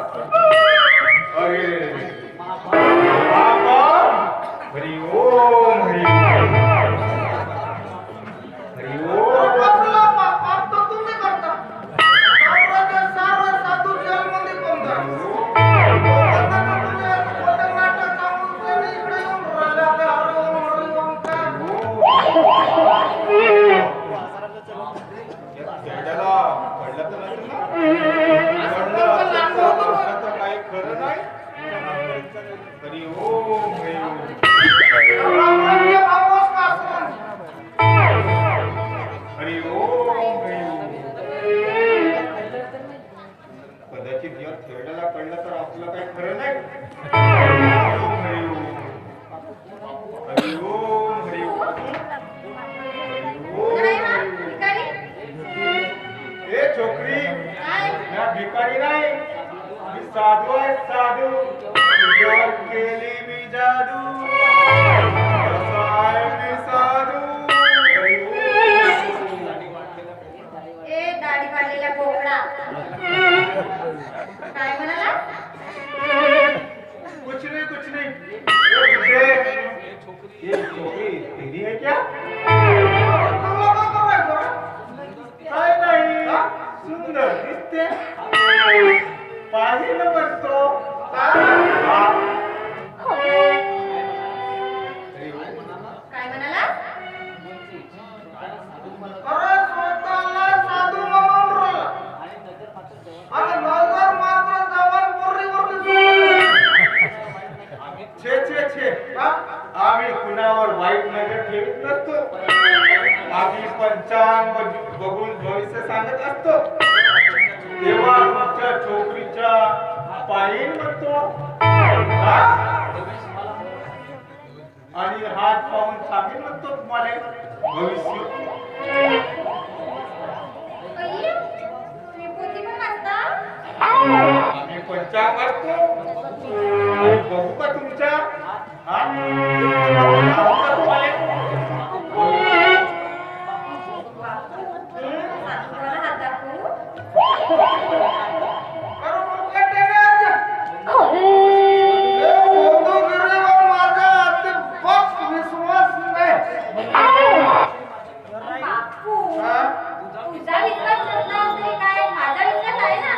अरे बाबा हरि ओम हरि ओम हरि ओम तो तुम्ही करता सावराच्या सारा साधू जेलमध्ये कोणता नाटक सांगून तुम्ही इकडे येऊन राहिला का हरि ओम काय त्याला पडलं तर नाही ना काही खरं नाही हरि ओम हरि ओम हरि ओम हरि ओम कदाचित या थेरड्याला कळलं तर आपलं काही खरं नाही हरि ओम हरि ओम हरि ओम हरि ओम ए छोकरी मैं भिकारी नाही मी साधू आहे साधू तुझ्यावर केली मी जादू असा आहे मी साधू ए दाढी काढलेला बोकडा काय म्हणाला कुछ नहीं ये छोकरी तेरी है क्या काय नाही सुंदर दिसते पाहिलं म्हणतो काय म्हणाला अरे स्वतःला साधू म्हणून राहिला आणि नजर मात्र जवान पोरीवर छे आम्ही कुणावर वाईट नजर ठेवत नसतो आम्ही पंचांग बघून भविष्य सांगत असतो तेव्हा तुमच्या छोकरीच्या पायीन म्हणतो आणि हात पाहून सांगेन म्हणतो तुम्हाला भविष्य पोती पण वाचता आम्ही पंचांग वाचतो आणि बघू का तुमच्या तुझा विश्वास नसला तरी काय माझा विश्वास आहे ना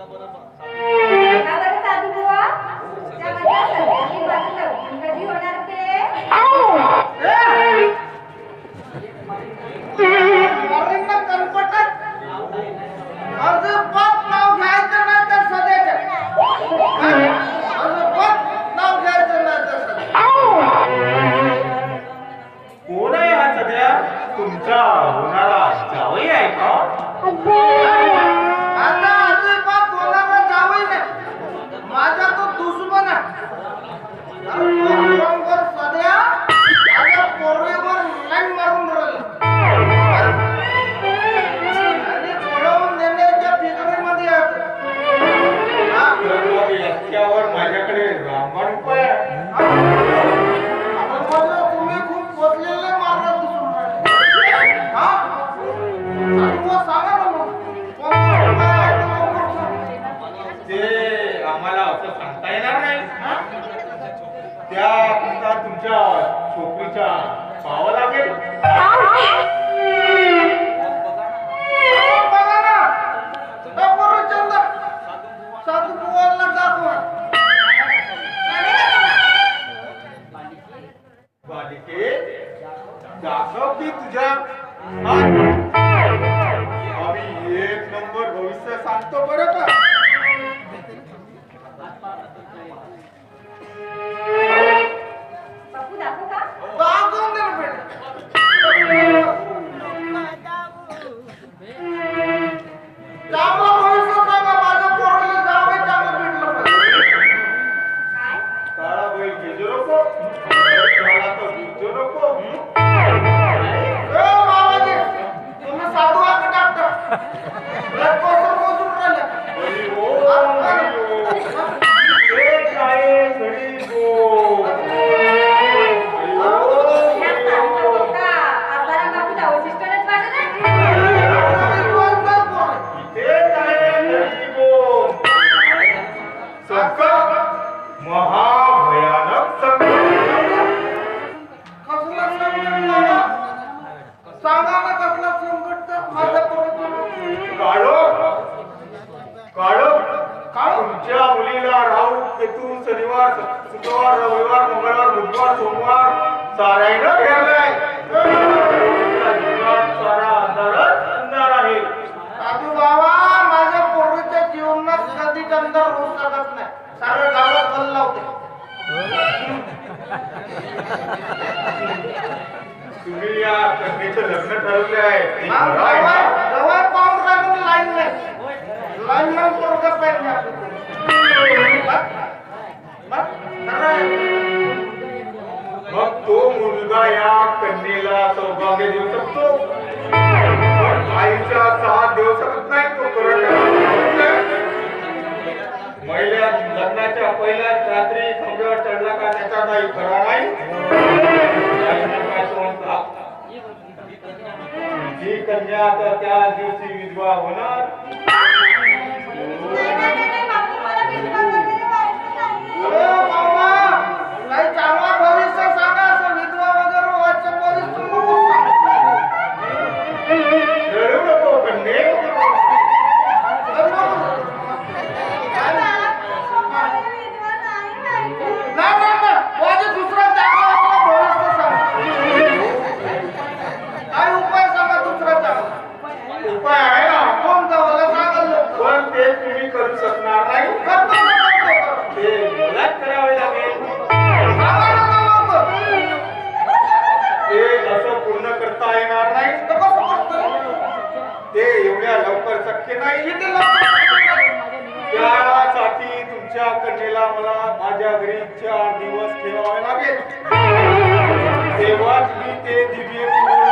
बरं साधू बुवा त्या माझ्या सध्याची बाजू कधी होणार ते अजिबात नाव घ्यायचं नाही तर सध्याच्या अजिबात नाव घ्यायचं नाही तर सध्या कोण आहे हा सध्या तुमचा होणारा जावई आहे का आता अजिबात कोणाला जावई नाही माझा तो दुश्मन आहे सध्या माझ्या पोरीवर लाईन मारून राहिला आणि पळवून देण्याच्या फिकरीमध्ये आहे याच्यावर माझ्याकडे रामबाण उपाय आहे तुम्ही खूप बदलेले मार्ग दिसून राहिले सांगा ना मग कोणता उपाय आहे तो लवकर सांगा. ते आम्हाला असं सांगता येणार नाही त्या तुमच्या छोकरीच्या पाहावं लागेल बघा ना पूर्णचंद्र साधू बुवाला दाखवा बालिके दाखव की तुझ्या आम्ही एक नंबर भविष्य सांगतो बरं का बापू दाखवू का दाखवून दे ना बेटा चांगलं भविष्य सांगा माझ्या पोराला जावई चांगलं भेटलं पाहिजे काय काळा बैल घेजो नको काळा तो घेजो नको ए बाबाजी महाभयानक संकट. कसला संकट बाबा? सांगा ना कसला संकट तर माझ्या पोराचं. काळो तुमच्या मुलीला राहू केतू शनिवार शुक्रवार रविवार मंगळवार बुधवार सोमवार सारायनं घेरलाय. सारा अंधारच अंधार आहे. साधू बाबा माझ्या पोरीच्या जीवनात कधी अंधार होऊ शकत नाही. सारं गावात बल लावते. तुम्ही या कन्येचं लग्न ठरवले आहे. गवाय पाहून लागून लाईन नाही. लाईन नाही पोरगं पाहिजे आपलं. मग तो मुलगा या कन्येला सौभाग्य देऊ शकतो, पण आईचा साथ देऊ शकत नाही. तो महिला लग्नाच्या पहिल्याच रात्री खांब्यावर चढला का त्याचा काही खरा नाही. जी कन्या तर त्या दिवशी विधवा होणार. नाही बापू, मला विधवा वगैरे व्हायचं नाही. काही चांगला भविष्य सांगा. असं विधवा वगैरे व्हायचं भविष्य नको रडू नको कन्ये. दुसरा चांगला भविष्य सांगा. काय उपाय सांगा दुसरा चांगला. उपाय आहे ना, कोणता मला सांगाल पण ते तुम्ही करू शकणार नाही. ते मलाच करावे लागेल. ते असं पूर्ण करता येणार नाही. ते एवढ्या लवकर शक्य नाही. त्यासाठी तुमच्या कन्येला मला माझ्या घरी 4 दिवस ठेवावे लागेल. तेव्हाच मी ते दिव्य पूर्ण